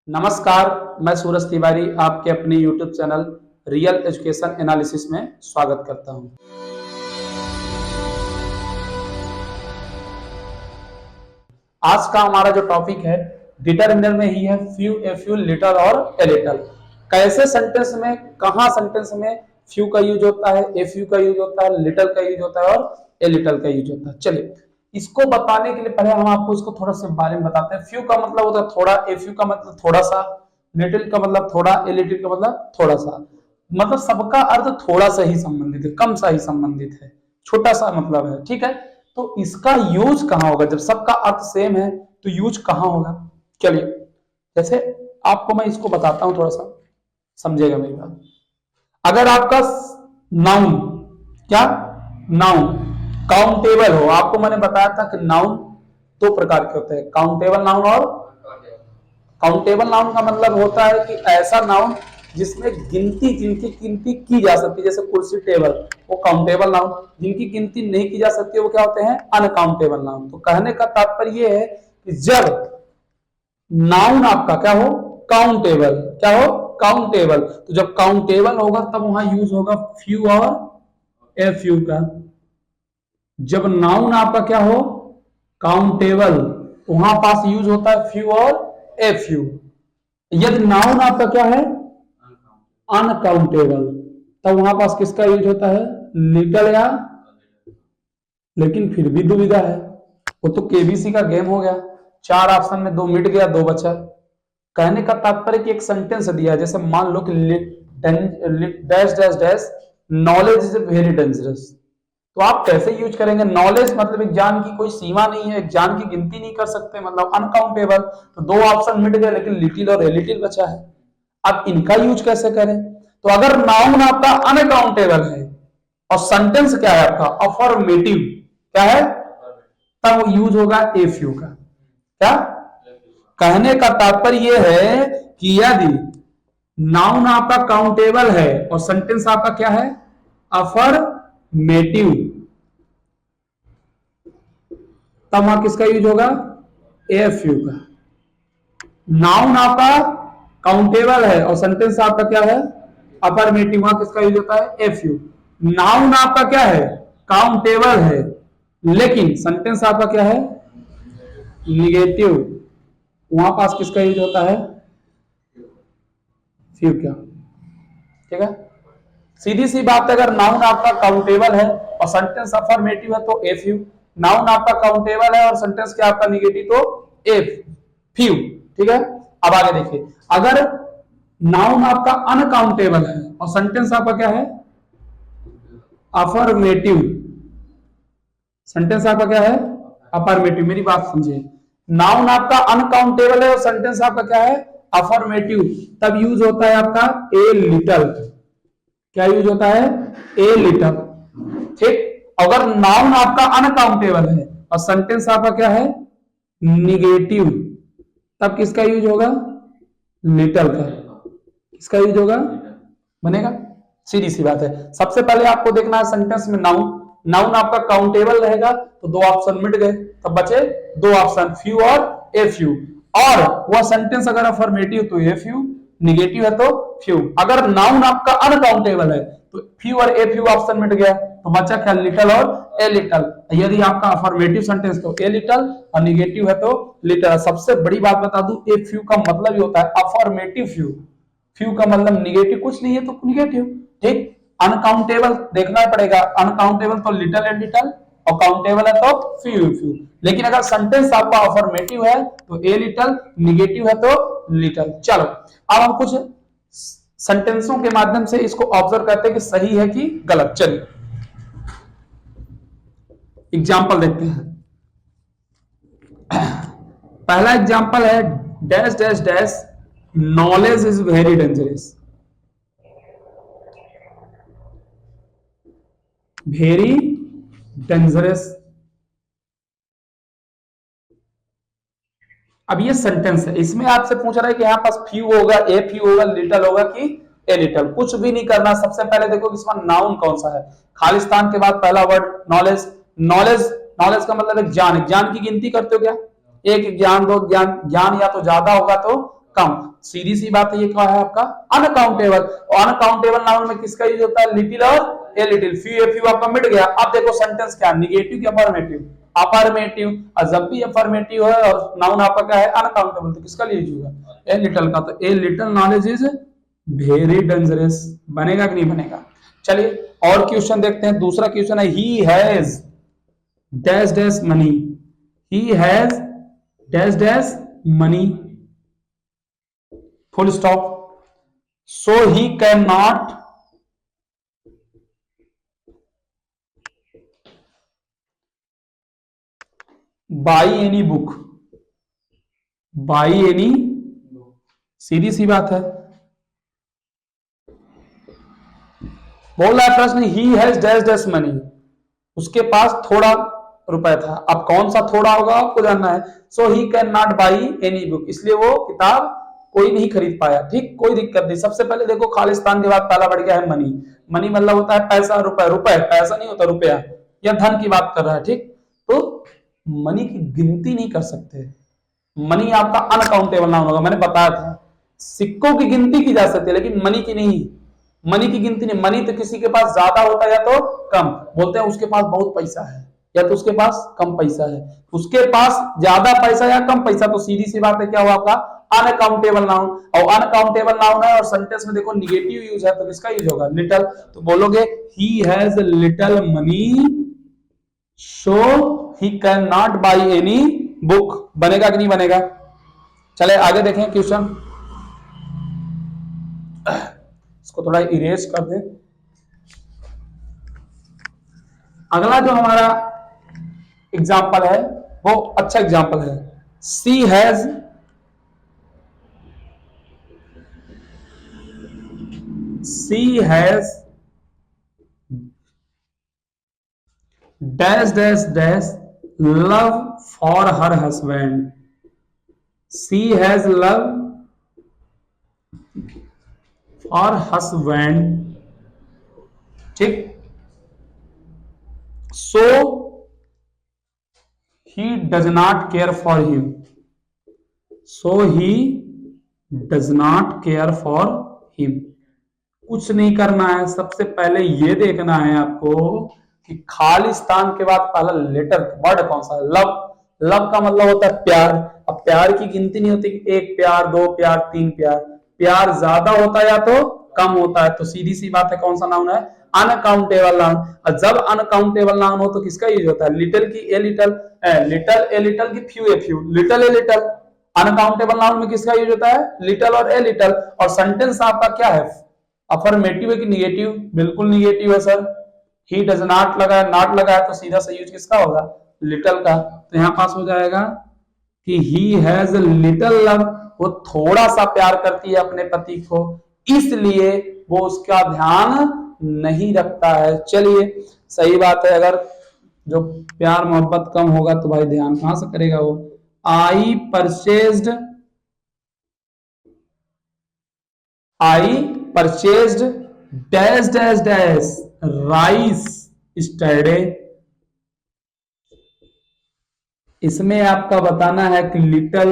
नमस्कार, मैं सूरज तिवारी आपके अपने YouTube channel real education analysis में स्वागत करता हूं। आज का हमारा जो टॉपिक है डिटरमिनर में ही है फ्यू, ए फ्यू, लिटल और ए लिटल। कैसे सेंटेंस में, कहां सेंटेंस में फ्यू का यूज होता है, ए फ्यू का यूज होता है, लिटल का यूज होता है और ए लिटल का यूज होता है। चलिए इसको बताने के लिए पहले हम आपको इसको थोड़ा सा बारे में बताते हैं। फ्यू का मतलब होता है थोड़ा, ए फ्यू का मतलब थोड़ा सा, लिटिल का मतलब थोड़ा, ए लिटिल का मतलब थोड़ा सा। मतलब सबका अर्थ थोड़ा सा ही संबंधित है, कम सा ही संबंधित है, छोटा सा मतलब है। ठीक है, तो इसका यूज कहां होगा? जब सबका अर्थ सेम है तो यूज कहां होगा? चलिए जैसे आपको मैं इसको बताता हूं, थोड़ा सा समझेगा मेरी बात। अगर आपका नाउन, क्या नाउन काउंटेबल हो, आपको मैंने बताया था कि नाउन दो प्रकार के होते हैं, काउंटेबल नाउन और काउंटेबल नाउन का मतलब होता है कि ऐसा नाउन जिसमें गिनती जिनकी गिनती की जा सकती है, जैसे कुर्सी, टेबल, वो काउंटेबल नाउन। जिनकी गिनती नहीं की जा सकती वो क्या होते हैं? Uncountable noun. तो कहने का तात्पर्य यह है कि जब नाउन आपका क्या हो? काउंटेबल। क्या हो? काउंटेबल। तो जब काउंटेबल होगा तब वहां यूज होगा फ्यू और ए फ्यू का। जब नाउन आपका क्या हो? काउंटेबल, वहां पास यूज होता है फ्यू और ए फ्यू। यदि नाउन आपका क्या है? अनकाउंटेबल, तब वहां पास किसका यूज होता है? लिटल या, लेकिन फिर भी दुविधा है। वो तो केबीसी का गेम हो गया, चार ऑप्शन में दो मिट गया, दो बचा। कहने का तात्पर्य कि एक सेंटेंस दिया है, जैसे मान लो कि dash dash dash knowledge is very dangerous. तो आप कैसे यूज करेंगे? नॉलेज मतलब एक ज्ञान की कोई सीमा नहीं है, एक ज्ञान की गिनती नहीं कर सकते, मतलब अनकाउंटेबल। तो दो ऑप्शन मिट गए, लेकिन लिटिल और एलिटिल बचा है। अब इनका यूज कैसे करें? तो अगर नाउन आपका अनकाउंटेबल है और सेंटेंस क्या है आपका? अफर्मेटिव, क्या है? तब यूज होगा ए फ्यू का। क्या कहने का तात्पर्य यह है कि यदि नाउन आपका काउंटेबल है और सेंटेंस आपका क्या है? अफर्मेटिव, तब वहां किसका यूज होगा? ए फ्यू का। नाउन आपका काउंटेबल है और सेंटेंस आपका क्या है? अफर्मेटिव, वहां किसका यूज होता है? A few. नाउन आपका क्या है? काउंटेबल है, लेकिन सेंटेंस आपका क्या है? निगेटिव, वहां पास किसका यूज होता है? फ्यू का। ठीक है, सीधी सी बात है, अगर नाउन आपका काउंटेबल है और सेंटेंस अफर्मेटिव है तो ए फ्यू। नाउन आपका काउंटेबल है और सेंटेंस क्या आपका निगेटिव, तो ए फ्यू। ठीक है, अब आगे देखिए, अगर नाउन आपका अनकाउंटेबल है और सेंटेंस आपका क्या है? अफर्मेटिव। सेंटेंस आपका क्या है? अफर्मेटिव। मेरी बात समझिए, नाउन आपका अनकाउंटेबल है और सेंटेंस आपका क्या है? अफर्मेटिव। तब यूज होता है आपका ए लिटल। क्या यूज होता है? A little. ठीक, अगर नाउन आपका अनकाउंटेबल है और सेंटेंस आपका क्या है? निगेटिव, तब किसका यूज होगा? लिटल का। किसका यूज होगा? बनेगा, सीधी सी बात है। सबसे पहले आपको देखना है सेंटेंस में नाउन। नाउन आपका काउंटेबल रहेगा तो दो ऑप्शन मिट गए, तब बचे दो ऑप्शन, फ्यू और ए फ्यू। और वह सेंटेंस अगर अफर्मेटिव तो ए फ्यू, निगेटिव है तो फ्यू। अगर नाउन आपका अनकाउंटेबल है तो फ्यू और ए फ्यू ऑप्शन मिट गया, तो बचा क्या? लिटल और ए लिटल। यदि आपका अफर्मेटिव सेंटेंस तो ए लिटल और निगेटिव है तो लिटल। सबसे बड़ी बात बता दूं, ए फ्यू का मतलब ही होता है अफर्मेटिव फ्यू। फ्यू का मतलब निगेटिव कुछ नहीं है तो निगेटिव। ठीक, अनकाउंटेबल देखना पड़ेगा, अनकाउंटेबल तो लिटल एंड लिटल, और काउंटेबल है तो फ्यू फ्यू। लेकिन अगर सेंटेंस आपका अफर्मेटिव है तो ए लिटल, निगेटिव है तो लिटल। चलो अब हम कुछ सेंटेंसों के माध्यम से इसको ऑब्जर्व करते हैं कि सही है कि गलत। चलिए एग्जाम्पल देखते हैं। पहला एग्जाम्पल है dash dash dash knowledge is very dangerous. Very dangerous. अब ये सेंटेंस है, इसमें आपसे पूछ रहा है कि यहाँ पास फ्यू होगा, ए फ्यू होगा, लिटल होगा कि ए लिटल। कुछ भी नहीं करना, सबसे पहले देखो कि इसमें नाउन कौन सा है। खालिस्तान के बाद पहला वर्ड नॉलेज। नॉलेज, नॉलेज का मतलब है ज्ञान। ज्ञान की गिनती करते हो क्या? एक ज्ञान, दो ज्ञान, ज्ञान या तो ज्यादा होगा तो कम। सीधी सी बात है, ये क्या है आपका अनकाउंटेबल। और अनकाउंटेबल नाउन में किसका यूज होता है, लिटिल और a little. Few a few आपका मिट गया। अब देखो सेंटेंस क्या, निगेटिव या अफर्मेटिव, अफर्मेटिव। और जब भी अफर्मेटिव है और नाउन आपका क्या है अनकाउंटेबल, तो किसका यूज होगा, ए लिटिल का। तो a little knowledge is very dangerous, बनेगा कि नहीं बनेगा। चलिए और क्वेश्चन देखते हैं। दूसरा क्वेश्चन है, he has dash dash money, he has dash dash money, full stop. So he can not buy any book, buy any, सीधी सी बात है। बोल रहा है प्रश्न, he has dash dash money, उसके पास थोड़ा रुपए था। अब कौन सा थोड़ा होगा आपको जानना है। So he can not buy any book, इसलिए वो किताब कोई नहीं खरीद पाया। ठीक, कोई दिक्कत नहीं। सबसे पहले देखो खालिस्तान के बाद पहला बढ़ गया है मनी। मनी मतलब होता है पैसा, रुपए। रुपए पैसा नहीं होता, रुपया या धन की बात कर रहा है। ठीक, तो मनी की गिनती नहीं कर सकते। मनी आपका अनकाउंटेबल नाउन होगा, मैंने बताया था। सिक्कों की गिनती की जा सकती है लेकिन मनी की नहीं, मनी की गिनती नहीं। मनी तो किसी के पास ज्यादा होता है या तो कम। बोलते हैं उसके पास बहुत पैसा है या तो उसके पास कम पैसा है। उसके पास ज्यादा पैसा या कम पैसा, तो सीधी सी बात है क्या हुआ आपका अनकाउंटेबल नाउन। और अनकाउंटेबल नाउन है और सेंटेंस में देखो निगेटिव यूज है, तो किसका यूज होगा, लिटिल। तो बोलोगे he has little money so he can not buy any book, बनेगा कि नहीं बनेगा। चले आगे देखें क्वेश्चन, इसको थोड़ा इरेज कर दें। अगला जो हमारा एग्जाम्पल है वो अच्छा एग्जाम्पल है। She has dash dash dash love for her husband, she has love for husband. ठीक, so he does not care for him, so he does not care for him। कुछ नहीं करना है, सबसे पहले ये देखना है आपको कि खालिस्तान के बाद पहला लेटर वर्ड कौन सा है, लव। लव का मतलब होता है प्यार। अब प्यार की गिनती नहीं होती कि एक प्यार, दो प्यार, तीन प्यार। प्यार ज्यादा होता है या तो कम होता है। तो सीधी सी बात है कौन सा नाउन है, अनकाउंटेबल नाउन। और जब अनकाउंटेबल नाउन हो तो किसका यूज होता है, लिटिल की a little, little a little की few a few, little a little. Uncountable noun में किसका यूज होता है, लिटिल और ए लिटिल। और सेंटेंस आपका क्या है, अफर्मेटिव है कि निगेटिव, बिल्कुल निगेटिव है सर। ही डज नॉट लगा है, नॉट लगा है, तो सीधा सा यूज किसका होगा, लिटिल का। तो यहां पास हो जाएगा कि ही हैज लिटिल लव, वो थोड़ा सा प्यार करती है अपने पति को, इसलिए वो उसका ध्यान नहीं रखता है। चलिए सही बात है, अगर जो प्यार मोहब्बत कम होगा तो भाई ध्यान कहां से करेगा वो। I purchased dash dash dash rice yesterday. इसमें आपका बताना है कि little,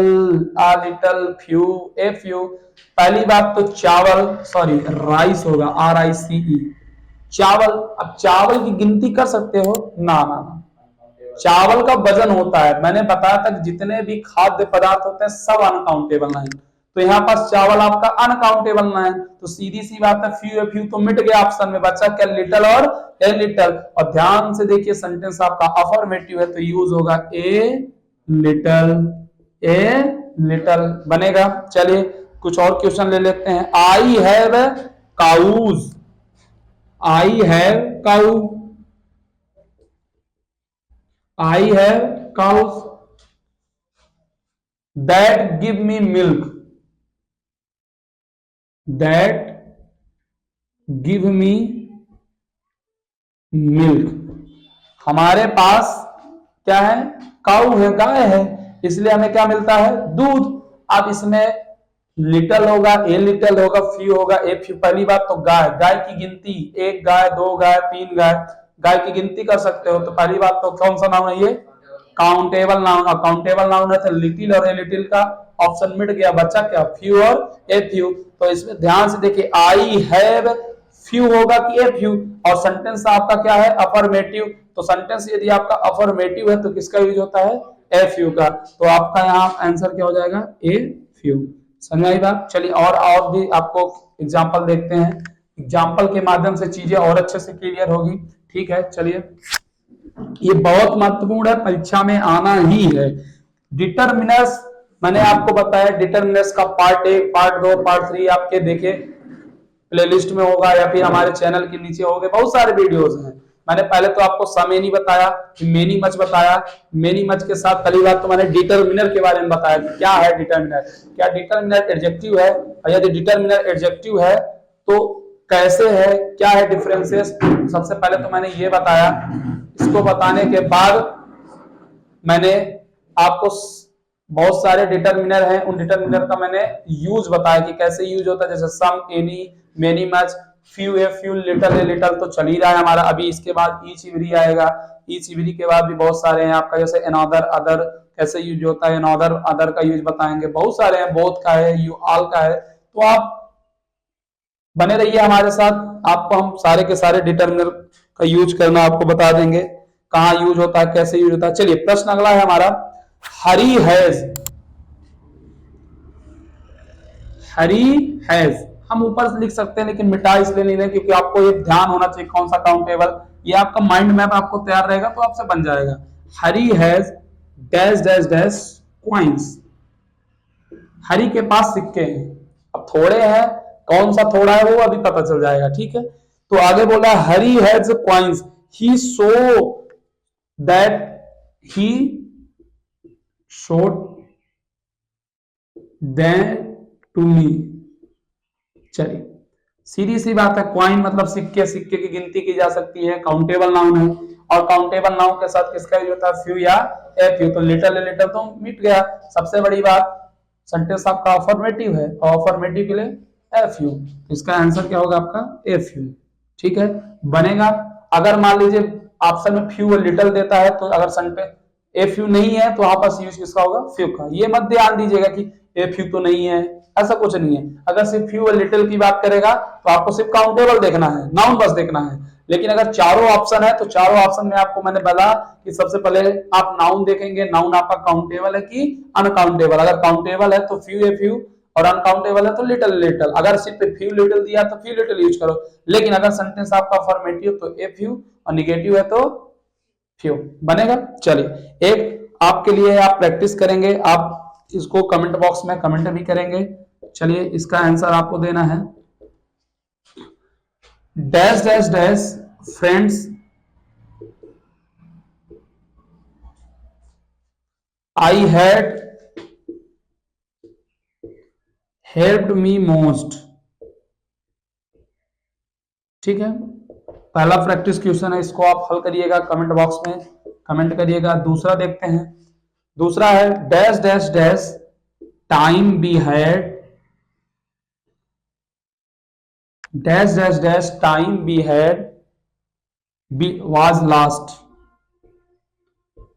a little, few, a few. पहली बात तो चावल, सॉरी राइस होगा, RICE, चावल। अब चावल की गिनती कर सकते हो, ना ना ना, चावल का वजन होता है। मैंने बताया था कि जितने भी खाद्य पदार्थ होते हैं सब अनकाउंटेबल नहीं। तो यहाँ पास चावल आपका अनकाउंटेबल ना है, तो सीधी सी बात है फ्यू फ्यू तो मिट गया ऑप्शन में, बचा क्या लिटल और ए लिटल। और ध्यान से देखिए सेंटेंस आपका अफर्मेटिव है तो यूज होगा ए लिटल, ए लिटल बनेगा। चलिए कुछ और क्वेश्चन ले लेते हैं। I have cows, I have cow, I have cows that give me milk, that give me milk. हमारे पास क्या है, काऊ है, गाय है, इसलिए हमें क्या मिलता है, दूध। अब इसमें लिटल होगा, ए लिटल होगा, फ्यू होगा, ए फ्यू। पहली बात तो गाय, गाय की गिनती, एक गाय, दो गाय, तीन गाय, गाय की गिनती कर सकते हो। तो पहली बात तो कौन सा नाउन है ये, काउंटेबल नाउन। काउंटेबल नाउन है तो लिटिल और ए लिटिल का ऑप्शन मिट गया, बचा क्या, फ्यू और ए फ्यू। तो इसमें ध्यान से देखिए, आई हैव फ्यू होगा कि ए फ्यू, और सेंटेंस आपका क्या है, अफर्मेटिव। तो सेंटेंस यदि आपका अफर्मेटिव है तो किसका यूज होता है, ए फ्यू का। तो आपका यहाँ आंसर क्या हो जाएगा, ए फ्यू। समझ आई बात। चलिए और भी आपको एग्जाम्पल देखते हैं, एग्जाम्पल के माध्यम से चीजें और अच्छे से क्लियर होगी। ठीक है, चलिए ये बहुत महत्वपूर्ण है, परीक्षा में आना ही है। डिटरमिनर्स मैंने आपको बताया, डिटरमिनर्स का पार्ट 1, पार्ट 2, पार्ट 3 आपके देखे प्लेलिस्ट में होगा या फिर हमारे चैनल के नीचे होंगे, बहुत सारे वीडियोस हैं। मैंने पहले तो आपको समेनी बताया, मेनी मच बताया, मेनी मच के साथ पहली बात तो मैंने डिटरमिनर के बारे में बताया कि क्या है डिटरमिनर, क्या डिटरमिनर एडजेक्टिव है, और यदि डिटरमिनर एडजेक्टिव है तो कैसे है, क्या है डिफरेंसेस। सबसे पहले तो मैंने ये बताया, इसको बताने के बाद मैंने आपको बहुत सारे डिटरमिनर हैं, उन डिटरमिनर का मैंने यूज बताया कि कैसे यूज होता है, जैसे some, any, many, much, few, a few, little, a little तो चल ही रहा है हमारा। अभी इसके बाद ईच, एवरी आएगा, ईच, एवरी के बाद भी बहुत सारे हैं आपका, जैसे अनदर, अदर कैसे यूज होता है, अनदर, अदर का यूज बताएंगे, बहुत सारे हैं, बोथ का है, यू ऑल का है। तो आप बने रहिए हमारे साथ, आपको हम सारे के सारे डिटरमिनर का यूज करना आपको बता देंगे, कहाँ यूज होता है, कैसे यूज होता है। चलिए प्रश्न अगला है हमारा, हरी हैज, हरी हैज हम ऊपर से लिख सकते हैं लेकिन मिटा इसलिए नहीं रहे क्योंकि आपको ये ध्यान होना चाहिए कौन सा काउंटेबल, ये आपका माइंड मैप आपको तैयार रहेगा तो आपसे बन जाएगा। Hari has dash dash dash coins, Hari के पास सिक्के हैं, अब थोड़े हैं, कौन सा थोड़ा है वो अभी पता चल जाएगा। ठीक है, तो आगे बोला Hari has coins, he so that he showed them to me. चलिए सीधी सी बात है, क्वाइन मतलब सिक्के, सिक्के की गिनती की जा सकती है, काउंटेबल नाउन है, और काउंटेबल नाउन के साथ किसका यूज होता है, फ्यू या ए फ्यू। तो लिटल, लिटल तो मिट गया। सबसे बड़ी बात, सेंटेंस आपका अफर्मेटिव है और अफर्मेटिव के लिए ए फ्यू, इसका आंसर क्या होगा आपका ए फ्यू। ठीक है, बनेगा। अगर मान लीजिए ऑप्शन में फ्यू और लिटल देता है तो अगर सेंटेंस ए फ्यू नहीं है तो वहां पर यूज किसका होगा, फ्यू का। ये मत ध्यान दीजिएगा कि ए फ्यू तो नहीं है, ऐसा कुछ नहीं है। अगर सिर्फ फ्यू और लिटिल की बात करेगा तो आपको सिर्फ काउंटेबल देखना है, नाउन बस देखना है। लेकिन अगर चारों ऑप्शन है तो चारों ऑप्शन में आपको मैंने बोला कि सबसे पहले आप नाउन देखेंगे, नाउन आपका काउंटेबल है कि अनकाउंटेबल। अगर काउंटेबल है तो फ्यू ए फ्यू, और अनकाउंटेबल है तो लिटिल लिटिल। अगर सिर्फ फ्यू लिटिल दिया तो फ्यू लिटिल यूज करो, लेकिन अगर सेंटेंस आपका अफर्मेटिव तो ए फ्यू, और निगेटिव है तो फ्यू बनेगा। चलिए एक आपके लिए आप प्रैक्टिस करेंगे, आप इसको कमेंट बॉक्स में कमेंट भी करेंगे। चलिए इसका आंसर आपको देना है, dash dash dash friends I had helped me most. ठीक है, पहला प्रैक्टिस क्वेश्चन है, इसको आप हल करिएगा, कमेंट बॉक्स में कमेंट करिएगा। दूसरा देखते हैं, दूसरा है dash dash dash time we had, dash dash dash time we had was last.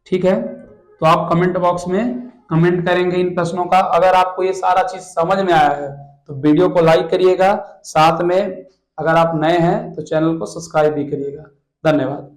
ठीक है, तो आप कमेंट बॉक्स में कमेंट करेंगे इन प्रश्नों का। अगर आपको ये सारा चीज समझ में आया है तो वीडियो को लाइक करिएगा, साथ में अगर आप नए हैं तो चैनल को सब्सक्राइब भी करिएगा। धन्यवाद।